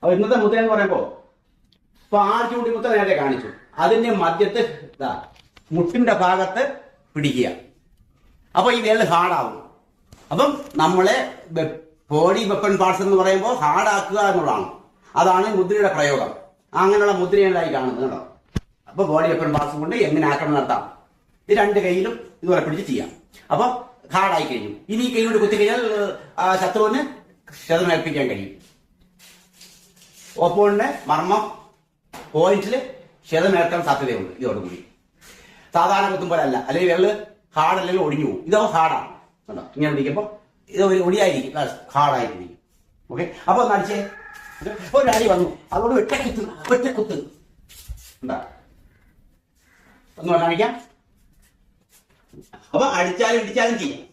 അപ്പൊ ഇന്നത്തെ മുദ്ര എന്ന് പറയുമ്പോ ഇപ്പൊ 6 ചൂണ്ടി മുദ്ര നേരത്തെ കാണിച്ചു. അതിന്റെ മധ്യത്ത് മുട്ടിന്റെ ഭാഗത്ത് പിടിക്കുക. അപ്പൊ ഈ വിരൽ ഹാർഡാവും. അപ്പം നമ്മളെ ബോഡി വെപ്പൺ പാർട്സ് എന്ന് പറയുമ്പോൾ ഹാർഡാക്കുക എന്നുള്ളതാണ്. അതാണ് മുദ്രയുടെ പ്രയോഗം. അങ്ങനെയുള്ള മുദ്രകളായി കാണുന്നത് കേട്ടോ. അപ്പൊ ബോഡി വെപ്പൺ പാർട്സ് കൊണ്ട് എങ്ങനെ ആക്രമണം നടത്താം? ഇത് 2 കൈയിലും ഇതുപോലെ പിടിച്ച് ചെയ്യാം. അപ്പൊ ഹാർഡായി കഴിഞ്ഞു. ഇനി ഈ കൈ കൊണ്ട് കുത്തി കഴിഞ്ഞാൽ ശത്രുവിന് ക്ഷതമേൽപ്പിക്കാൻ കഴിയും. ഓപ്പോണിന്റെ മർമ്മം പോയിന്റിൽ ക്ഷതമേൽക്കാൻ സാധ്യതയുണ്ട് ഇതോടുകൂടി. സാധാരണ കുത്തും പോലെ അല്ല. അല്ലെങ്കിൽ വിരല് ഹാർഡ് അല്ലെങ്കിൽ ഒടിഞ്ഞു പോകും. ഇതോ ഹാർഡാണ് കേട്ടോ. ഇങ്ങനെ പിടിക്കുമ്പോൾ ഇത് ഒടിയായിരിക്കും, ഹാർഡായിരിക്കും. ഓക്കെ, അപ്പൊ ഒന്ന് അടിച്ചേ. ഒരു അടി വന്നു, അതുകൊണ്ട് ഒറ്റക്കുത്ത് എന്താ ഒന്ന് കാണിക്കാം. അപ്പൊ അടിച്ചാലും ഇടിച്ചാലും ചെയ്യാം.